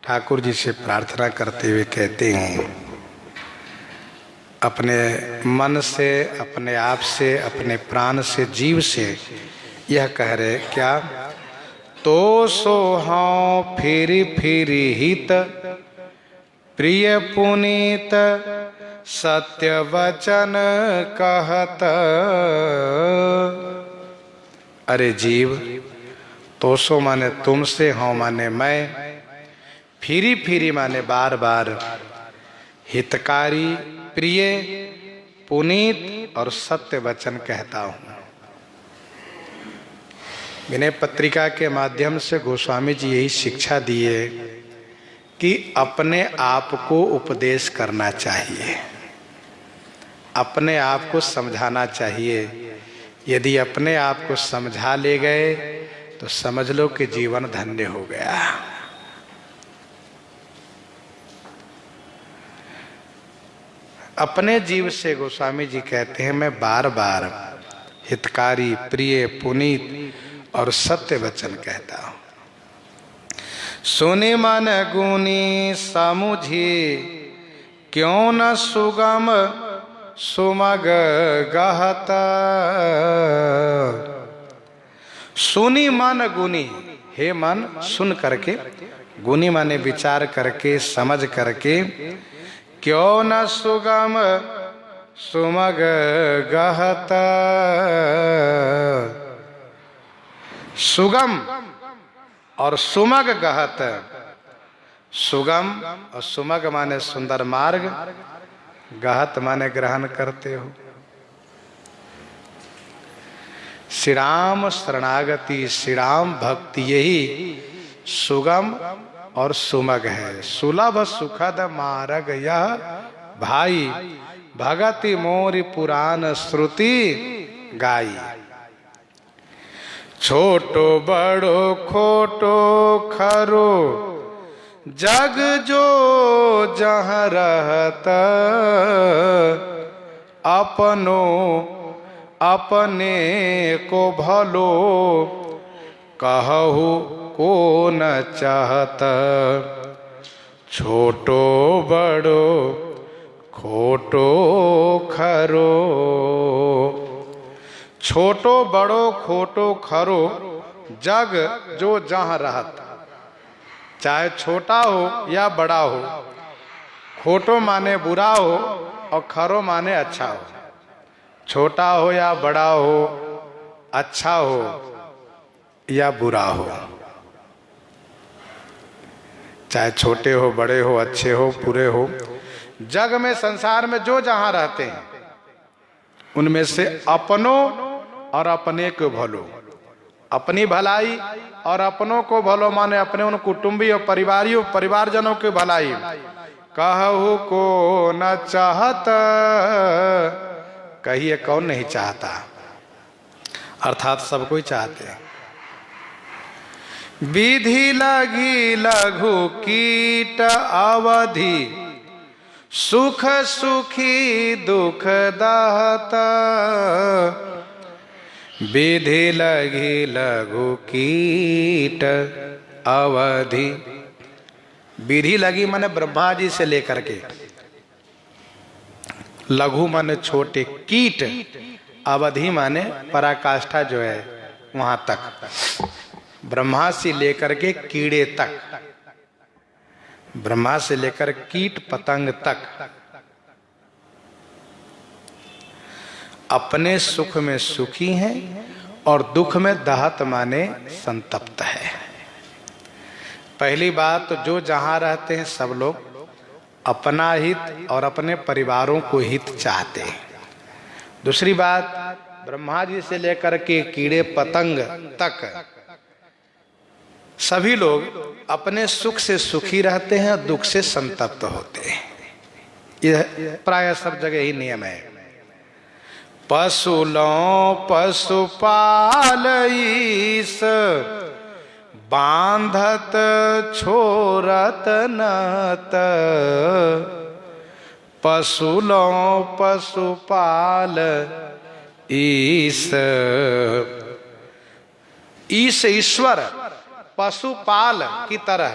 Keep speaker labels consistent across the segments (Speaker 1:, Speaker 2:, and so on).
Speaker 1: ठाकुर जी से प्रार्थना करते हुए कहते हैं, अपने मन से, अपने आप से, अपने प्राण से, जीव से यह कह रहे क्या, तो सो हाँ फिरी फिरी हित प्रिय पुनीत सत्य वचन कहत। अरे जीव, तो सो माने तुमसे, हाँ माने मैं, फिरी फिरी माने बार बार, हितकारी, प्रिय, पुनीत और सत्य वचन कहता हूं। विनय पत्रिका के माध्यम से गोस्वामी जी यही शिक्षा दिए कि अपने आप को उपदेश करना चाहिए, अपने आप को समझाना चाहिए। यदि अपने आप को समझा ले गए तो समझ लो कि जीवन धन्य हो गया। अपने जीव से गोस्वामी जी कहते हैं, मैं बार बार हितकारी, प्रिय, पुनीत और सत्य वचन कहता हूं। सुनि मन गुनी समुझी क्यों न सुगम सुमग गहत। सुनी मन गुनी, हे मन सुन करके, गुनी माने विचार करके, समझ करके, क्यों न सुगम सुमग गहत। सुगम और सुमग गहत, सुगम और सुमग माने सुंदर मार्ग, गहत माने ग्रहण करते हो। श्री राम शरणागति, श्री राम भक्ति, यही सुगम और सुमग है। सुलभ सुखद मार्ग यह भाई, भगति मोरि पुराण श्रुति गाई। छोटो बड़ो खोटो खरो जग जो जहाँ रहत। अपनो अपने को भलो कहु को न चाहत। छोटो बड़ो खोटो खरो, छोटो बड़ो खोटो खरो जग जो जहाँ रहत। चाहे छोटा हो या बड़ा हो, खोटो माने बुरा हो और खरो माने अच्छा हो। छोटा हो या बड़ा हो, अच्छा हो या बुरा हो, चाहे छोटे हो, बड़े हो, अच्छे हो, बुरे हो, जग में, संसार में जो जहां रहते हैं उनमें से अपनों और अपने को भलो, अपनी भलाई और अपनों को भलो माने अपने उन कुटुंबी और परिवारियों, परिवारजनों की भलाई, कहु को न चाहत। कहिए कौन नहीं चाहता, अर्थात सब कोई चाहते हैं। विधि लगी लघु कीट अवधि, सुख सुखी दुख दहत। विधि लगी लघु कीट अवधि, विधि लगी माने ब्रह्मा जी से लेकर के, लघु माने छोटे, कीट अवधि माने पराकाष्ठा जो है वहां तक, ब्रह्मा से लेकर के कीड़े तक, ब्रह्मा से लेकर कीट पतंग तक अपने सुख में सुखी हैं और दुख में दहत माने संतप्त है। पहली बात तो जो जहां रहते हैं सब लोग अपना हित और अपने परिवारों को हित चाहते हैं। दूसरी बात, ब्रह्मा जी से लेकर के कीड़े पतंग तक सभी लोग अपने सुख से सुखी रहते हैं और दुख से संतप्त होते हैं। यह प्राय सब जगह ही नियम है। पशुलो पशुपाल ईस, बांधत छोरत नत। पशुलो पशुपाल ईस, ईश ईश्वर, पशुपाल की तरह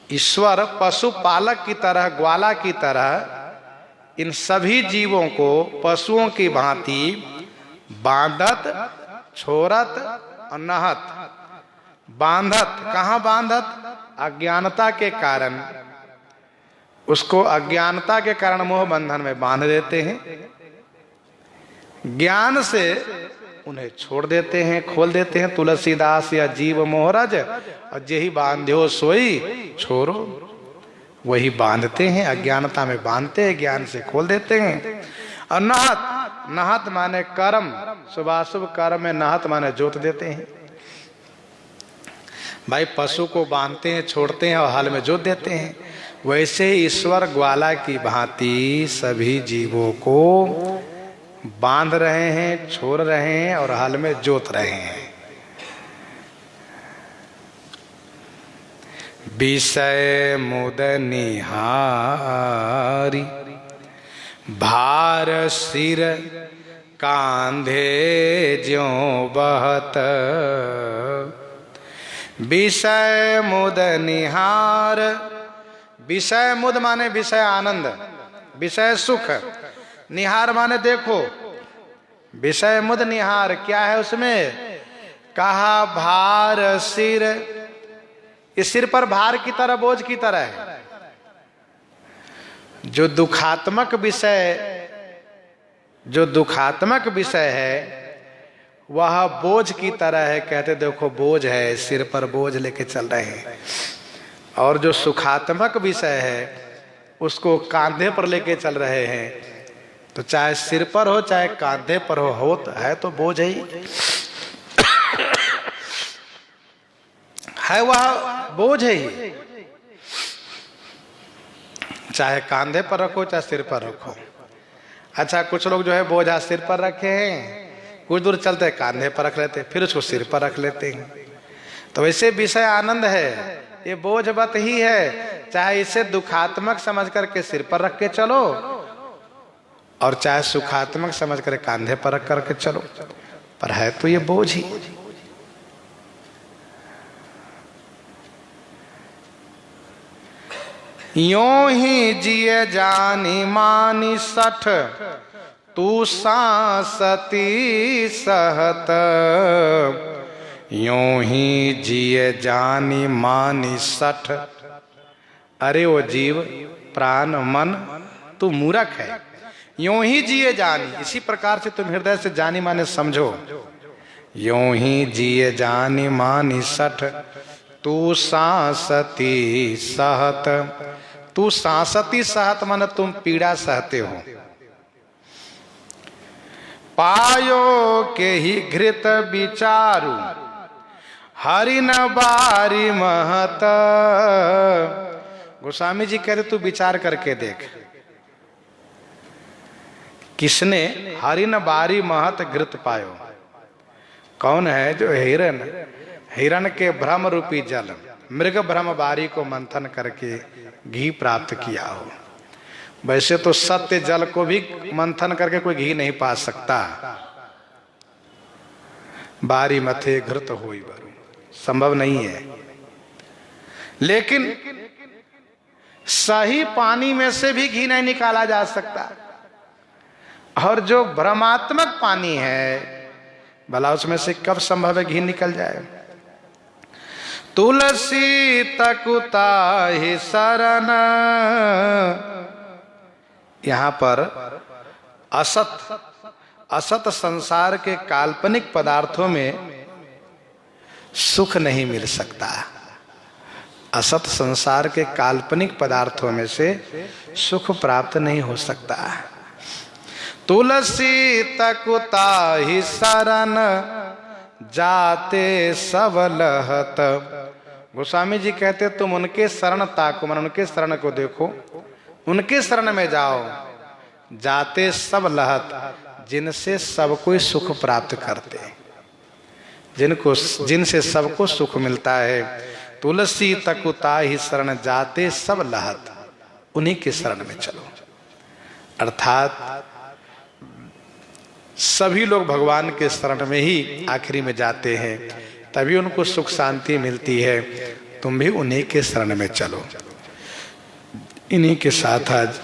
Speaker 1: ईश्वर पशुपालक की तरह, ग्वाला की तरह इन सभी जीवों को पशुओं की भांति बांधत, छोड़त और नहत। बांधत, कहाँ बांधत? अज्ञानता के कारण। उसको अज्ञानता के कारण मोह बंधन में बांध देते हैं, ज्ञान से उन्हें छोड़ देते हैं, खोल देते हैं। तुलसीदास या जीव मोहरज और जेहि बांध्यो सोई छोरो, वही बांधते हैं, अज्ञानता में बांधते हैं, ज्ञान से खोल देते हैं। और नहत, नहत माने कर्म, शुभाशुभ कर्म में नहत माने जोत देते हैं। भाई पशु को बांधते हैं, छोड़ते हैं और हल में जोत देते हैं। वैसे ईश्वर ग्वाला की भांति सभी जीवों को बांध रहे हैं, छोड़ रहे हैं और हल में जोत रहे हैं। विषय मुद निहारी भार सिर कांधे ज्यों बहत। विषय मुद निहार, विषय मुद माने विषय आनंद, विषय सुख, निहार माने देखो। विषय मुद निहार क्या है उसमें? कहा भार सिर, इस सिर पर भार की तरह, बोझ की तरह है। जो दुखात्मक विषय, जो दुखात्मक विषय है वह बोझ की तरह है। कहते देखो बोझ है, सिर पर बोझ लेके चल रहे हैं। और जो सुखात्मक विषय है उसको कांधे पर लेके चल रहे हैं। तो चाहे सिर पर हो चाहे कांधे पर हो तो है तो बोझ ही है, वह बोझ है ही। चाहे कांधे पर रखो चाहे सिर पर रखो। अच्छा, कुछ लोग जो है बोझा सिर पर रखे हैं, कुछ दूर चलते कांधे पर रख लेते, फिर उसको सिर पर रख लेते हैं। तो वैसे विषय आनंद है, ये बोझवत ही है। चाहे इसे दुखात्मक समझ करके सिर पर रख के चलो और चाहे सुखात्मक समझ कर कांधे पर रख करके चलो, पर है तो ये बोझ ही। यों ही जिए जानी मानी सठ, तू सांसती सहत। यों ही जिए जानी मानी सठ। अरे वो जीव प्राण मन तू मूर्ख है। यों ही जिए जानी, इसी प्रकार से तुम हृदय से जानी माने समझो। यों ही जिए जानी मानी सठ, तू सांसती सहत। तू सांसती सहत माने तुम पीड़ा सहते हो। पायो के ही घृत विचारु, हरि न बारी महत। गोस्वामी जी कह रहे तू विचार करके देख, किसने हरि न बारी महत घृत पायो? कौन है जो हिरण, हिरण के भ्रम रूपी जल, मृग भ्रम बारी को मंथन करके घी प्राप्त किया हो। वैसे तो सत्य जल को भी मंथन करके कोई घी नहीं पा सकता। बारी मथे घृत होई बरु, संभव नहीं है। लेकिन सही पानी में से भी घी नहीं निकाला जा सकता। और जो भ्रमात्मक पानी है, भला उसमें से कब संभव है घी निकल जाए? तुलसी तकुता ही शरण। यहां पर असत, असत संसार के काल्पनिक पदार्थों में सुख नहीं मिल सकता। असत संसार के काल्पनिक पदार्थों में से सुख प्राप्त नहीं हो सकता। तुलसी तकुता ही शरण, जाते सब लहत। गोस्वामी जी कहते तुम उनके शरण ताको, मन उनके शरण को देखो, उनके शरण में जाओ। जाते सब लहत, जिनसे सब कोई सुख प्राप्त करते, जिनको जिनसे सबको सुख मिलता है। तुलसी तकुता ही शरण, जाते सब लहत, उन्हीं के शरण में चलो। अर्थात सभी लोग भगवान के शरण में ही आखिरी में जाते हैं, तभी उनको सुख शांति मिलती है। तुम भी उन्हीं के शरण में चलो। इन्हीं के साथ आज